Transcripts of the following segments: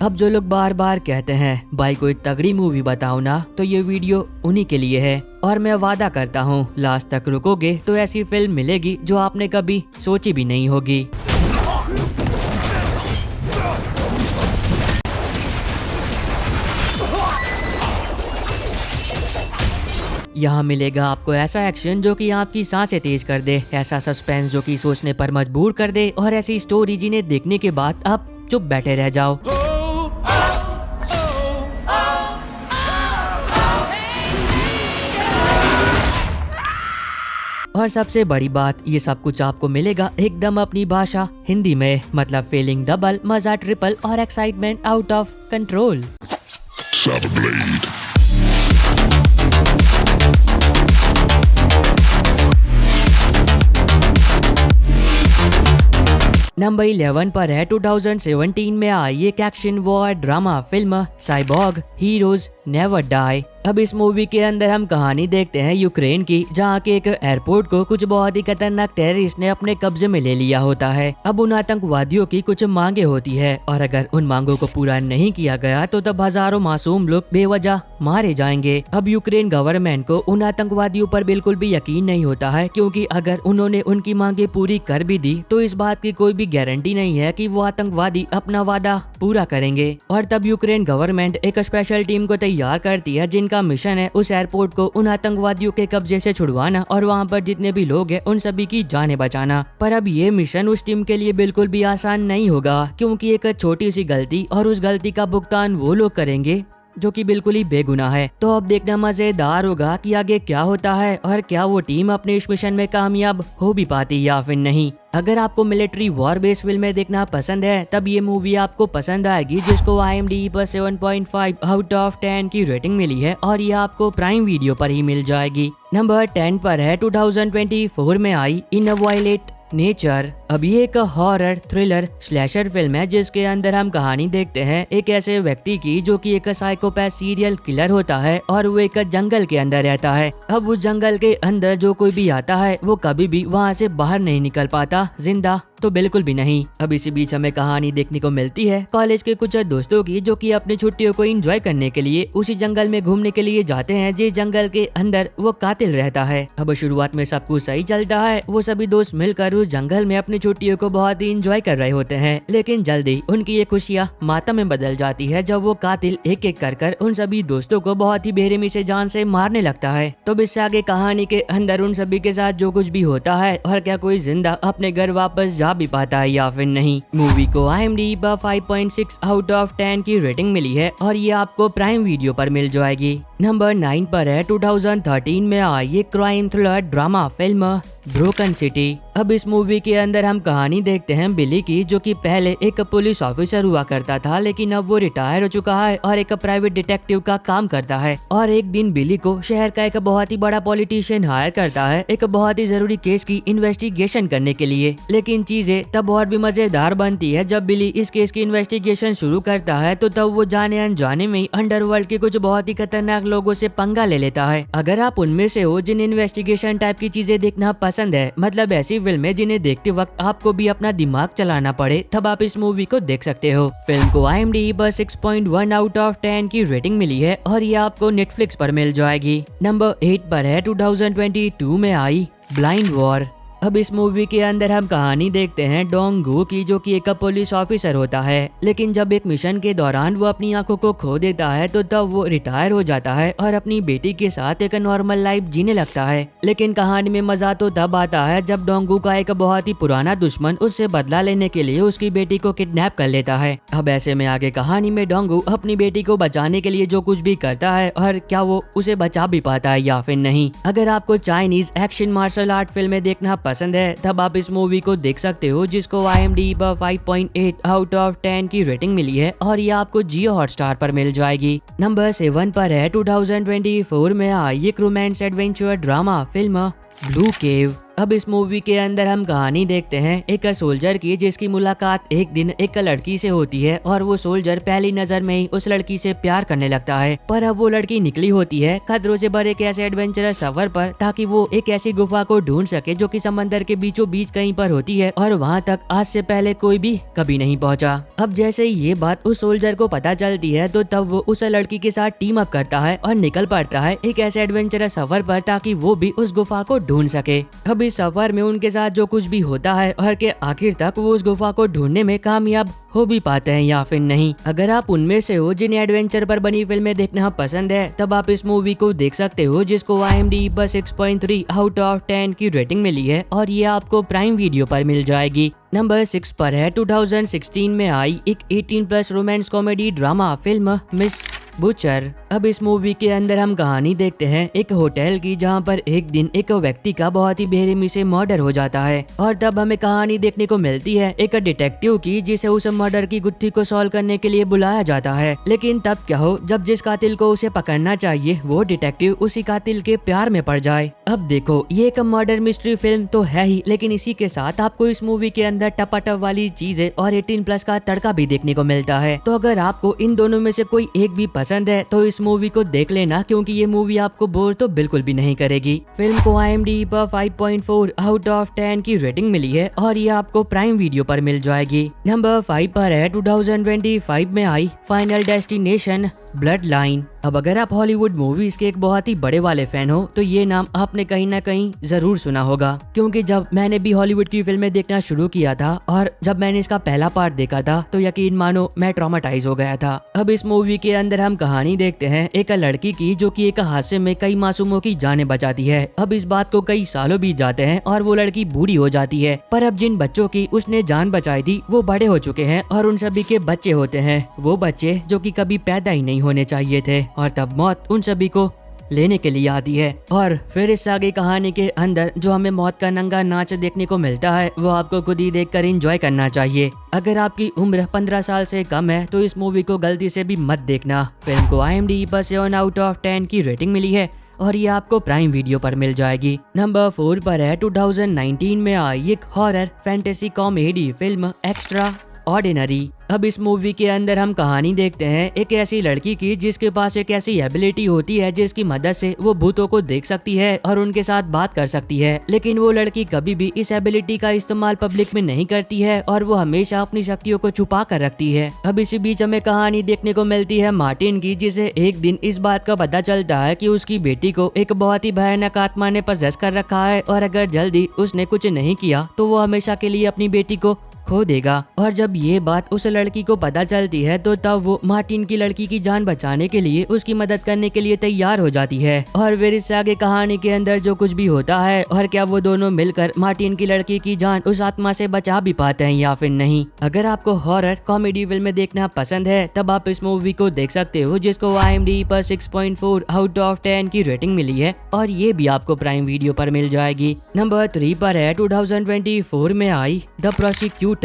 अब जो लोग बार बार कहते हैं भाई कोई तगड़ी मूवी बताओ ना, तो ये वीडियो उन्हीं के लिए है। और मैं वादा करता हूँ लास्ट तक रुकोगे तो ऐसी फिल्म मिलेगी जो आपने कभी सोची भी नहीं होगी। यहाँ मिलेगा आपको ऐसा एक्शन जो कि आपकी सांसें तेज कर दे, ऐसा सस्पेंस जो कि सोचने पर मजबूर कर दे, और ऐसी स्टोरी जिन्हें देखने के बाद आप चुप बैठे रह जाओ। और सबसे बड़ी बात, ये सब कुछ आपको मिलेगा एकदम अपनी भाषा हिंदी में, मतलब फीलिंग डबल, मजा ट्रिपल और excitement out of control. Number 11 पर है 2017 में आई एक action war drama film cyborg heroes never die. अब इस मूवी के अंदर हम कहानी देखते हैं यूक्रेन की, जहाँ के एक एयरपोर्ट को कुछ बहुत ही खतरनाक टेररिस्ट ने अपने कब्जे में ले लिया होता है। अब उन आतंकवादियों की कुछ मांगे होती है और अगर उन मांगों को पूरा नहीं किया गया तो तब हजारों मासूम लोग बेवजह मारे जाएंगे। अब यूक्रेन गवर्नमेंट को उन आतंकवादियों पर बिल्कुल भी यकीन नहीं होता है, क्योंकि अगर उन्होंने उनकी मांगे पूरी कर भी दी तो इस बात की कोई भी गारंटी नहीं है कि वो आतंकवादी अपना वादा पूरा करेंगे। और तब यूक्रेन गवर्नमेंट एक स्पेशल टीम को तैयार करती है जिनका मिशन है उस एयरपोर्ट को उन आतंकवादियों के कब्जे से छुड़वाना और वहाँ पर जितने भी लोग हैं उन सभी की जानें बचाना। पर अब ये मिशन उस टीम के लिए बिल्कुल भी आसान नहीं होगा, क्योंकि एक छोटी सी गलती और उस गलती का भुगतान वो लोग करेंगे जो कि बिल्कुल ही बेगुनाह है। तो अब देखना मजेदार होगा कि आगे क्या होता है और क्या वो टीम अपने इस मिशन में कामयाब हो भी पाती या फिर नहीं। अगर आपको मिलिट्री वॉर बेस्ड फिल्में देखना पसंद है तब ये मूवी आपको पसंद आएगी, जिसको IMDb पर 7.5 आउट ऑफ 10 की रेटिंग मिली है और ये आपको प्राइम वीडियो पर ही मिल जाएगी। नंबर 10 पर है 2024 में आई इन अ वायलेट नेचर। अब ये एक हॉरर थ्रिलर स्लैशर फिल्म है जिसके अंदर हम कहानी देखते हैं एक ऐसे व्यक्ति की जो कि एक साइकोपैथ सीरियल किलर होता है और वो एक जंगल के अंदर रहता है। अब उस जंगल के अंदर जो कोई भी आता है वो कभी भी वहाँ से बाहर नहीं निकल पाता जिंदा, तो बिल्कुल भी नहीं। अब इसी बीच हमें कहानी देखने को मिलती है कॉलेज के कुछ दोस्तों की, जो कि अपनी छुट्टियों को एंजॉय करने के लिए उसी जंगल में घूमने के लिए जाते हैं जिस जंगल के अंदर वो कातिल रहता है। अब शुरुआत में सब कुछ सही चलता है, वो सभी दोस्त मिलकर उस जंगल में अपनी छुट्टियों को बहुत ही एंजॉय कर रहे होते हैं, लेकिन जल्दी उनकी ये खुशियाँ मातम में बदल जाती है जब वो कातिल एक एक कर उन सभी दोस्तों को बहुत ही बेरहमी से जान से मारने लगता है। तो इससे आगे कहानी के अंदर उन सभी के साथ जो कुछ भी होता है और क्या कोई जिंदा अपने घर वापस जा भी पाता है या फिर नहीं। मूवी को IMDb पर 5.6 आउट ऑफ 10 की रेटिंग मिली है और ये आपको प्राइम वीडियो पर मिल जाएगी। नंबर 9 पर है 2013 में आई एक crime thriller drama film broken city. अब इस मूवी के अंदर हम कहानी देखते हैं बिली की, जो कि पहले एक पुलिस ऑफिसर हुआ करता था लेकिन अब वो रिटायर हो चुका है और एक प्राइवेट डिटेक्टिव का काम करता है। और एक दिन बिली को शहर का एक बहुत ही बड़ा पॉलिटिशियन हायर करता है एक बहुत ही जरूरी केस की इन्वेस्टिगेशन करने के लिए। लेकिन चीजें तब और भी मजेदार बनती है जब बिली इस केस की इन्वेस्टिगेशन शुरू करता है, तो तब वो जाने अनजाने में अंडरवर्ल्ड के कुछ बहुत ही खतरनाक लोगों से पंगा ले लेता है। अगर आप उनमें से हो जिन इन्वेस्टिगेशन टाइप की चीजें देखना पसंद है, मतलब ऐसी फिल्में जिन्हें देखते वक्त आपको भी अपना दिमाग चलाना पड़े, तब आप इस मूवी को देख सकते हो। फिल्म को IMDb पर 6.1 आउट ऑफ 10 की रेटिंग मिली है और ये आपको नेटफ्लिक्स पर मिल जाएगी। नंबर 8 पर है 2022 में आई ब्लाइंड वॉर। अब इस मूवी के अंदर हम कहानी देखते हैं डोंग गू की, जो कि एक पुलिस ऑफिसर होता है, लेकिन जब एक मिशन के दौरान वो अपनी आंखों को खो देता है तो तब वो रिटायर हो जाता है और अपनी बेटी के साथ एक नॉर्मल लाइफ जीने लगता है। लेकिन कहानी में मजा तो तब आता है जब डोंगू का एक बहुत ही पुराना दुश्मन उससे बदला लेने के लिए उसकी बेटी को किडनैप कर लेता है। अब ऐसे में आगे कहानी में डोंगू अपनी बेटी को बचाने के लिए जो कुछ भी करता है और क्या वो उसे बचा भी पाता है या फिर नहीं। अगर आपको चाइनीज एक्शन मार्शल आर्ट फिल्में देखना पसंद है तब आप इस मूवी को देख सकते हो, जिसको IMDb पर 5.8 आउट ऑफ 10 की रेटिंग मिली है और ये आपको जियो हॉटस्टार पर मिल जाएगी। नंबर 7 पर है 2024 में आई एक romance adventure drama film Blue Cave. अब इस मूवी के अंदर हम कहानी देखते हैं एक सोल्जर की, जिसकी मुलाकात एक दिन एक लड़की से होती है और वो सोल्जर पहली नजर में ही उस लड़की से प्यार करने लगता है। पर अब वो लड़की निकली होती है खतरों से भरे एक ऐसे एडवेंचरस सफर पर, ताकि वो एक ऐसी गुफा को ढूंढ सके जो कि समंदर के बीचों बीच कहीं पर होती है और वहाँ तक आज से पहले कोई भी कभी नहीं पहुँचा। अब जैसे ही ये बात उस सोल्जर को पता चलती है तो तब वो उस लड़की के साथ टीम अप करता है और निकल पड़ता है एक ऐसे एडवेंचरस सफर पर, ताकि वो भी उस गुफा को ढूंढ सके। अब इस सफर में उनके साथ जो कुछ भी होता है और के आखिर तक वो उस गुफा को ढूंढने में कामयाब हो भी पाते हैं या फिर नहीं। अगर आप उनमें से हो जिन्हें एडवेंचर पर बनी फिल्में देखना पसंद है, तब आप इस मूवी को देख सकते हो, जिसको IMDb पर 6.3 आउट ऑफ 10 की रेटिंग मिली है और ये आपको प्राइम वीडियो पर मिल जाएगी। नंबर 6 पर है 2016 में आई एक 18+ romance comedy drama film miss butcher. अब इस मूवी के अंदर हम कहानी देखते हैं एक होटल की, जहां पर एक दिन एक व्यक्ति का बहुत ही बेरहमी से मर्डर हो जाता है और तब हमें कहानी देखने को मिलती है एक डिटेक्टिव की, जिसे उस मर्डर की गुत्थी को सॉल्व करने के लिए बुलाया जाता है। लेकिन तब क्या हो जब जिस कातिल को उसे पकड़ना चाहिए वो डिटेक्टिव उसी कातिल के प्यार में पड़ जाए। अब देखो, ये एक मर्डर मिस्ट्री फिल्म तो है ही, लेकिन इसी के साथ आपको इस मूवी के अंदर टपाटप वाली चीजें और 18+ का तड़का भी देखने को मिलता है। तो अगर आपको इन दोनों में से कोई एक भी पसंद है तो इस मूवी को देख लेना, क्योंकि ये मूवी आपको बोर तो बिल्कुल भी नहीं करेगी। फिल्म को IMDb पर 5.4 आउट ऑफ 10 की रेटिंग मिली है और ये आपको प्राइम वीडियो पर मिल जाएगी। नंबर 5 पर है 2025 में I final destination blood line. अब अगर आप हॉलीवुड मूवीज के एक बहुत ही बड़े वाले फैन हो तो ये नाम आपने कहीं ना कहीं जरूर सुना होगा, क्योंकि जब मैंने भी हॉलीवुड की फिल्में देखना शुरू किया था और जब मैंने इसका पहला पार्ट देखा था तो यकीन मानो मैं ट्रॉमेटाइज हो गया था। अब इस मूवी के अंदर हम कहानी देखते हैं एक लड़की की, जो कि एक हादसे में कई मासूमों की जानें बचाती है। अब इस बात को कई सालों बीत जाते हैं और वो लड़की बूढ़ी हो जाती है, पर अब जिन बच्चों की उसने जान बचाई थी वो बड़े हो चुके हैं और उन सभी के बच्चे होते हैं, वो बच्चे जो कि कभी पैदा ही नहीं होने चाहिए थे। और तब मौत उन सभी को लेने के लिए आती है। और फिर इस आगे कहानी के अंदर जो हमें मौत का नंगा नाच देखने को मिलता है वो आपको खुद ही देखकर एंजॉय करना चाहिए। अगर आपकी उम्र 15 साल से कम है तो इस मूवी को गलती से भी मत देखना। फिल्म को IMDb पर 7 आउट ऑफ 10 की रेटिंग मिली है और ये आपको प्राइम वीडियो पर मिल जाएगी। नंबर 4 पर है 2019 में आई एक horror fantasy comedy film extra ordinary. अब इस मूवी के अंदर हम कहानी देखते हैं एक ऐसी लड़की की, जिसके पास एक ऐसी एबिलिटी होती है जिसकी मदद से वो भूतों को देख सकती है और उनके साथ बात कर सकती है। लेकिन वो लड़की कभी भी इस एबिलिटी का इस्तेमाल पब्लिक में नहीं करती है और वो हमेशा अपनी शक्तियों को छुपा कर रखती है। अब इसी बीच हमें कहानी देखने को मिलती है मार्टिन की, जिसे एक दिन इस बात का पता चलता है कि उसकी बेटी को एक बहुत ही भयानक आत्मा ने पजेस कर रखा है और अगर जल्दी उसने कुछ नहीं किया तो वो हमेशा के लिए अपनी बेटी को खो देगा। और जब ये बात उस लड़की को पता चलती है तो तब वो मार्टिन की लड़की की जान बचाने के लिए उसकी मदद करने के लिए तैयार हो जाती है। और फिर इससे आगे कहानी के अंदर जो कुछ भी होता है और क्या वो दोनों मिलकर मार्टिन की लड़की की जान उस आत्मा से बचा भी पाते हैं या फिर नहीं। अगर आपको हॉरर कॉमेडी फिल्में देखना पसंद है तब आप इस मूवी को देख सकते हो, जिसको IMDb पर 6.4 आउट ऑफ 10 की रेटिंग मिली है और ये भी आपको प्राइम वीडियो पर मिल जाएगी। नंबर 3 पर है 2024 में आई द प्रोसिक्यूटर।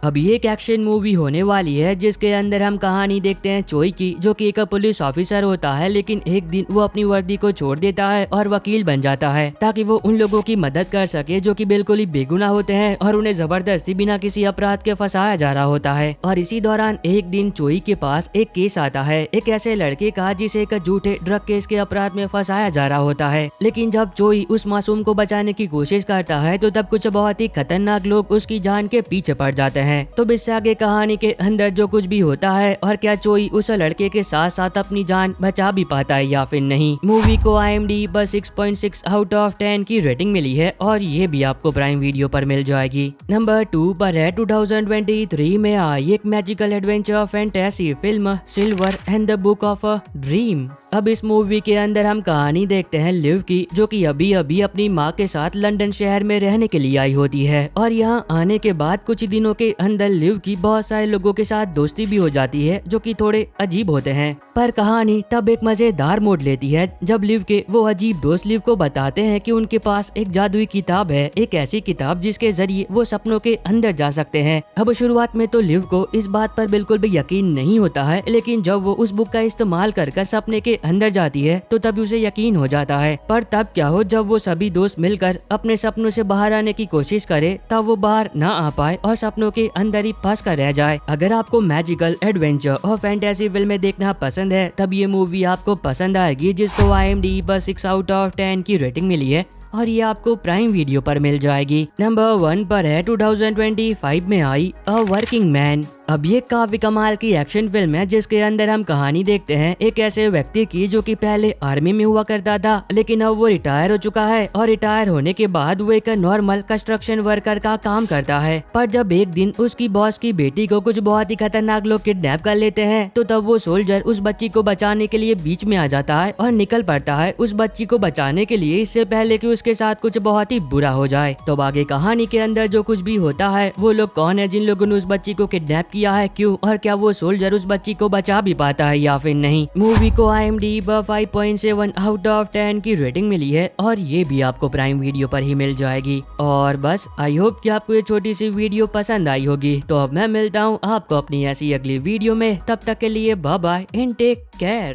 अब ये एक एक्शन मूवी होने वाली है जिसके अंदर हम कहानी देखते हैं चोई की, जो कि एक पुलिस ऑफिसर होता है, लेकिन एक दिन वो अपनी वर्दी को छोड़ देता है और वकील बन जाता है ताकि वो उन लोगों की मदद कर सके जो कि बिल्कुल ही बेगुनाह होते हैं और उन्हें जबरदस्ती बिना किसी अपराध के फंसाया जा रहा होता है। और इसी दौरान एक दिन चोई के पास एक केस आता है एक ऐसे लड़के का जिसे एक झूठे ड्रग केस के अपराध में फंसाया जा रहा होता है। लेकिन जब चोई उस मासूम को बचाने की कोशिश करता है तो तब कुछ बहुत ही खतरनाक लोग उसकी जान के पीछे पड़ जाते हैं। तो इससे आगे कहानी के अंदर जो कुछ भी होता है और क्या चोई उस लड़के के साथ साथ अपनी जान बचा भी पाता है या फिर नहीं। मूवी को IMDb पर 6.6 आउट ऑफ 10 की रेटिंग मिली है और ये भी आपको प्राइम वीडियो पर मिल जाएगी। नंबर 2 पर है 2023 में आई एक magical adventure fantasy film silver and the book of a dream. अब इस मूवी के अंदर हम कहानी देखते हैं लिव की, जो कि अभी अभी अपनी माँ के साथ लंदन शहर में रहने के लिए आई होती है और यहाँ आने के बाद कुछ कुछ दिनों के अंदर लिव की बहुत सारे लोगों के साथ दोस्ती भी हो जाती है जो कि थोड़े अजीब होते हैं। पर कहानी तब एक मजेदार मोड़ लेती है जब लिव के वो अजीब दोस्त लिव को बताते हैं कि उनके पास एक जादुई किताब है, एक ऐसी किताब जिसके जरिए वो सपनों के अंदर जा सकते हैं। अब शुरुआत में तो लिव को इस बात पर बिल्कुल भी यकीन नहीं होता है, लेकिन जब वो उस बुक का इस्तेमाल कर सपने के अंदर जाती है तो तब उसे यकीन हो जाता है। पर तब क्या हो जब वो सभी दोस्त मिलकर अपने सपनों से बाहर आने की कोशिश करे तब वो बाहर ना आ पाए और सपनों के अंदर ही फंस कर रह जाए। अगर आपको मैजिकल, एडवेंचर और फैंटेसी फिल्में देखना पसंद है तब ये मूवी आपको पसंद आएगी, जिसको IMDb पर 6/10 की रेटिंग मिली है और ये आपको प्राइम वीडियो पर मिल जाएगी। नंबर 1 पर है 2025 में आई अ वर्किंग मैन। अब ये काफी कमाल की एक्शन फिल्म है जिसके अंदर हम कहानी देखते हैं एक ऐसे व्यक्ति की जो कि पहले आर्मी में हुआ करता था, लेकिन अब वो रिटायर हो चुका है और रिटायर होने के बाद वो एक नॉर्मल कंस्ट्रक्शन वर्कर का काम करता है। पर जब एक दिन उसकी बॉस की बेटी को कुछ बहुत ही खतरनाक लोग किडनैप कर लेते हैं तो तब वो सोल्जर उस बच्ची को बचाने के लिए बीच में आ जाता है और निकल पड़ता है उस बच्ची को बचाने के लिए, इससे पहले कि उसके साथ कुछ बहुत ही बुरा हो जाए। तो आगे कहानी के अंदर जो कुछ भी होता है, वो लोग कौन है जिन लोगों ने उस बच्ची को किडनैप किया है, क्यों, और क्या वो सोल्जर उस बच्ची को बचा भी पाता है या फिर नहीं। मूवी को IMDb पर 5.7/10 की रेटिंग मिली है और ये भी आपको प्राइम वीडियो पर ही मिल जाएगी। और बस आई होप कि आपको ये छोटी सी वीडियो पसंद आई होगी। तो अब मैं मिलता हूँ आपको अपनी ऐसी अगली वीडियो में, तब तक के लिए bye bye and take care.